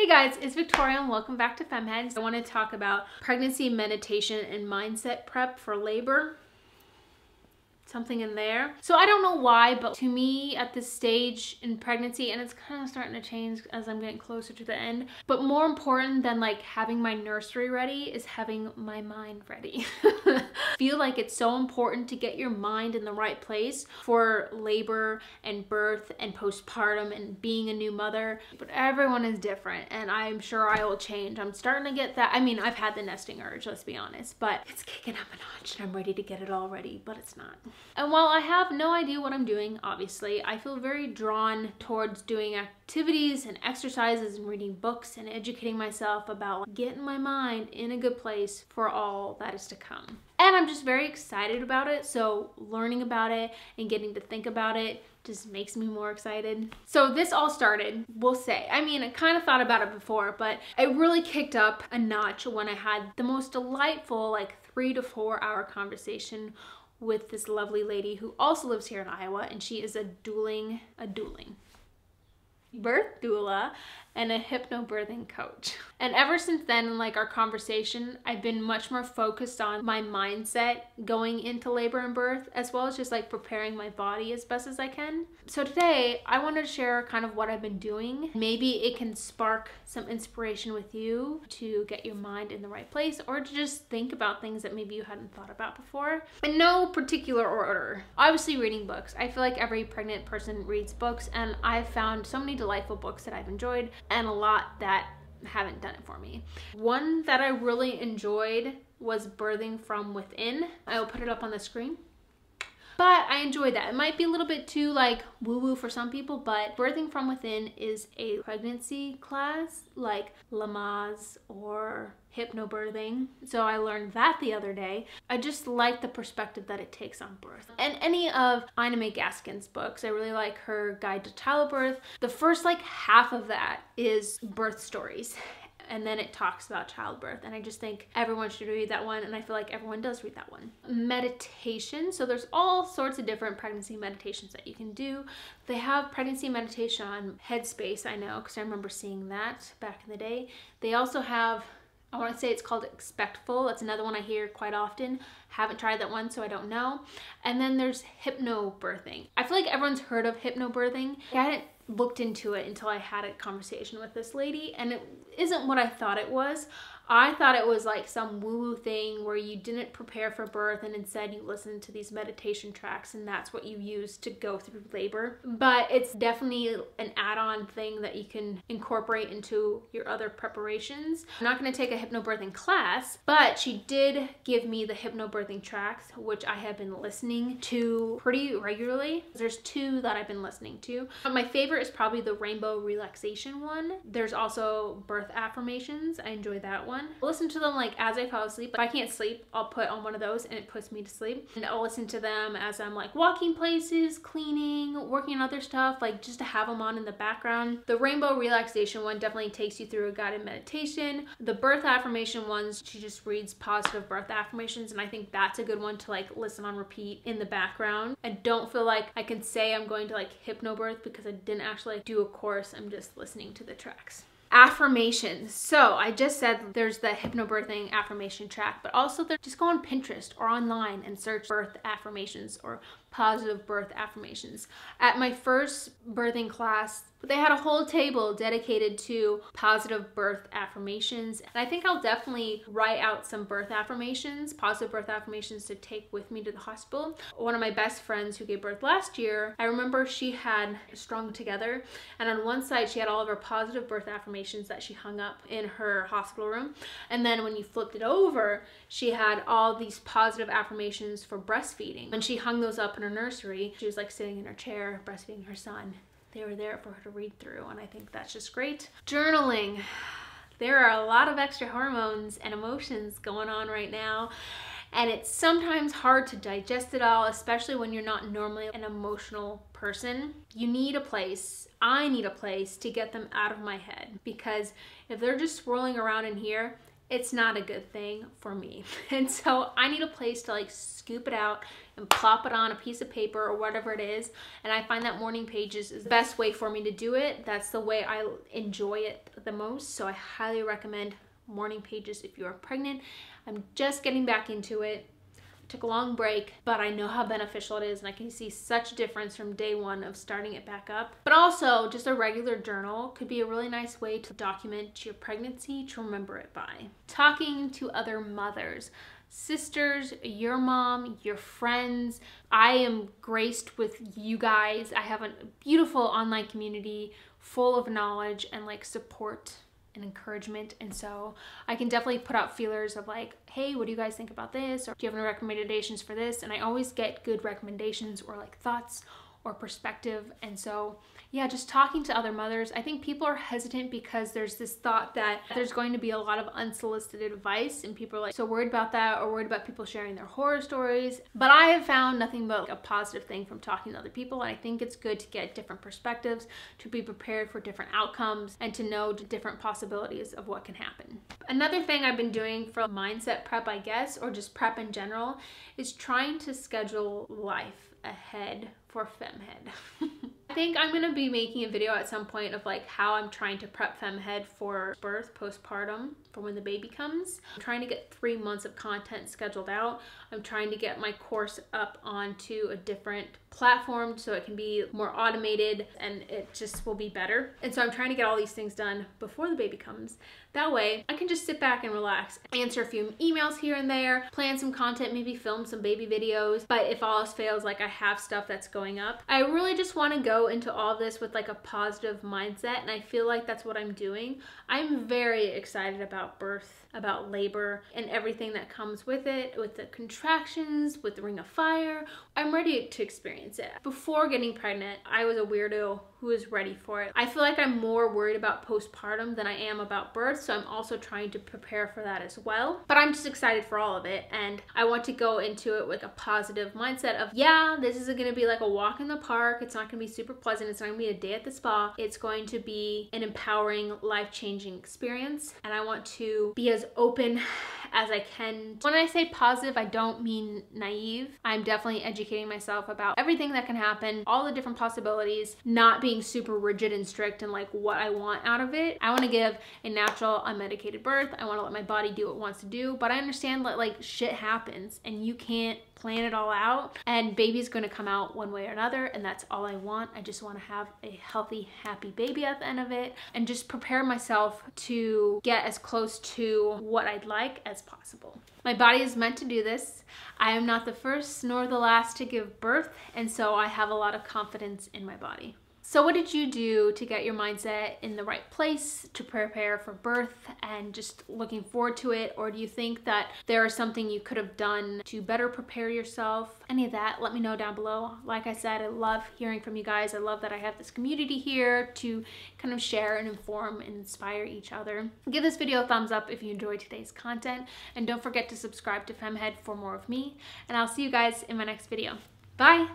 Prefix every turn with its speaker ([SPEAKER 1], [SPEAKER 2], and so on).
[SPEAKER 1] Hey guys, it's Victoria and welcome back to FemmeHead. I want to talk about pregnancy meditation and mindset prep for labor. Something in there. So I don't know why, but to me at this stage in pregnancy, and it's kind of starting to change as I'm getting closer to the end, but more important than like having my nursery ready is having my mind ready. I feel like it's so important to get your mind in the right place for labor and birth and postpartum and being a new mother. But everyone is different and I'm sure I will change. I'm starting to get that. I mean, I've had the nesting urge, let's be honest, but it's kicking up a notch and I'm ready to get it all ready, but it's not. And while I have no idea what I'm doing, obviously, I feel very drawn towards doing activities and exercises and reading books and educating myself about getting my mind in a good place for all that is to come. And I'm just very excited about it. So learning about it and getting to think about it just makes me more excited. So this all started, we'll say, I mean, I kind of thought about it before, but it really kicked up a notch when I had the most delightful, like 3 to 4 hour conversation with this lovely lady who also lives here in Iowa, and she is a birth doula and a hypnobirthing coach. And ever since then, in like our conversation, I've been much more focused on my mindset going into labor and birth, as well as just like preparing my body as best as I can. So today I wanted to share kind of what I've been doing. Maybe it can spark some inspiration with you to get your mind in the right place, or to just think about things that maybe you hadn't thought about before. In no particular order. Obviously reading books. I feel like every pregnant person reads books, and I've found so many delightful books that I've enjoyed and a lot that haven't done it for me. One that I really enjoyed was Birthing from Within. I will put it up on the screen. But I enjoyed that. It might be a little bit too like woo-woo for some people, but Birthing from Within is a pregnancy class like Lamaze or hypnobirthing. So I learned that the other day. I just like the perspective that it takes on birth. And any of Ina May Gaskin's books, I really like her Guide to Childbirth. The first like half of that is birth stories, and then it talks about childbirth, and I just think everyone should read that one, and I feel like everyone does read that one. Meditation, so there's all sorts of different pregnancy meditations that you can do. They have pregnancy meditation on Headspace, I know, because I remember seeing that back in the day. They also have, I want to say it's called Expectful. That's another one I hear quite often. Haven't tried that one, so I don't know. And then there's hypnobirthing. I feel like everyone's heard of hypnobirthing. I hadn't looked into it until I had a conversation with this lady, and it isn't what I thought it was. I thought it was like some woo-woo thing where you didn't prepare for birth and instead you listened to these meditation tracks and that's what you use to go through labor. But it's definitely an add-on thing that you can incorporate into your other preparations. I'm not going to take a hypnobirthing class, but she did give me the hypnobirthing tracks, which I have been listening to pretty regularly. There's 2 that I've been listening to. My favorite is probably the rainbow relaxation one. There's also birth affirmations. I enjoy that one. I listen to them like as I fall asleep. If I can't sleep, I'll put on one of those and it puts me to sleep. And I'll listen to them as I'm like walking places, cleaning, working on other stuff, like just to have them on in the background. The rainbow relaxation one definitely takes you through a guided meditation. The birth affirmation ones, she just reads positive birth affirmations, and I think that's a good one to like listen on repeat in the background. I don't feel like I can say I'm going to like hypnobirth because I didn't actually do a course. I'm just listening to the tracks. Affirmations. So I just said there's the hypnobirthing affirmation track, but also just go on Pinterest or online and search birth affirmations or positive birth affirmations. At my first birthing class, they had a whole table dedicated to positive birth affirmations. And I think I'll definitely write out some birth affirmations, positive birth affirmations to take with me to the hospital. One of my best friends who gave birth last year, I remember she had Strung Together, and on one side she had all of her positive birth affirmations that she hung up in her hospital room. And then when you flipped it over, she had all these positive affirmations for breastfeeding. When she hung those up in her nursery, she was like sitting in her chair breastfeeding her son. They were there for her to read through, and I think that's just great. Journaling. There are a lot of extra hormones and emotions going on right now, and it's sometimes hard to digest it all, especially when you're not normally an emotional person. You need a place, I need a place to get them out of my head, because if they're just swirling around in here, it's not a good thing for me. And so I need a place to like scoop it out and plop it on a piece of paper or whatever it is. And I find that morning pages is the best way for me to do it. That's the way I enjoy it the most. So I highly recommend morning pages if you are pregnant. I'm just getting back into it. Took a long break, but I know how beneficial it is, and I can see such a difference from day one of starting it back up. But also, just a regular journal could be a really nice way to document your pregnancy, to remember it by. Talking to other mothers, sisters, your mom, your friends. I am graced with you guys. I have a beautiful online community full of knowledge and like support and encouragement, and so I can definitely put out feelers of like, hey, what do you guys think about this, or do you have any recommendations for this? And I always get good recommendations or like thoughts or perspective. And so yeah, just talking to other mothers. I think people are hesitant because there's this thought that there's going to be a lot of unsolicited advice, and people are like so worried about that, or worried about people sharing their horror stories. But I have found nothing but a positive thing from talking to other people, and I think it's good to get different perspectives, to be prepared for different outcomes, and to know the different possibilities of what can happen. Another thing I've been doing for mindset prep, I guess, or just prep in general, is trying to schedule life ahead for FemmeHead. I think I'm gonna be making a video at some point of like how I'm trying to prep FemmeHead for birth, postpartum, for when the baby comes. I'm trying to get 3 months of content scheduled out. I'm trying to get my course up onto a different platform so it can be more automated and it just will be better. And so I'm trying to get all these things done before the baby comes. That way I can just sit back and relax, answer a few emails here and there, plan some content, maybe film some baby videos. But if all else fails, like I have stuff that's going up. I really just want to go into all of this with like a positive mindset, and I feel like that's what I'm doing. I'm very excited about birth, about labor, and everything that comes with it, with the contractions, with the ring of fire. I'm ready to experience it. Before getting pregnant, I was a weirdo who was ready for it. I feel like I'm more worried about postpartum than I am about birth, so I'm also trying to prepare for that as well. But I'm just excited for all of it, and I want to go into it with a positive mindset of, yeah, this is gonna be like a walk in the park. It's not gonna be super pleasant. It's not gonna be a day at the spa. It's going to be an empowering, life-changing experience, and I want to be as open as I can. When I say positive, I don't mean naive. I'm definitely educating myself about everything that can happen, all the different possibilities, not being super rigid and strict and like what I want out of it. I want to give a natural, unmedicated birth. I want to let my body do what it wants to do, but I understand that like shit happens and you can't plan it all out, and baby's going to come out one way or another, and that's all I want. I just want to have a healthy, happy baby at the end of it, and just prepare myself to get as close to what I'd like as possible. My body is meant to do this. I am not the first nor the last to give birth, and so I have a lot of confidence in my body. So what did you do to get your mindset in the right place to prepare for birth and just looking forward to it? Or do you think that there is something you could have done to better prepare yourself? Any of that, let me know down below. Like I said, I love hearing from you guys. I love that I have this community here to kind of share and inform and inspire each other. Give this video a thumbs up if you enjoyed today's content, and don't forget to subscribe to FemmeHead for more of me, and I'll see you guys in my next video. Bye!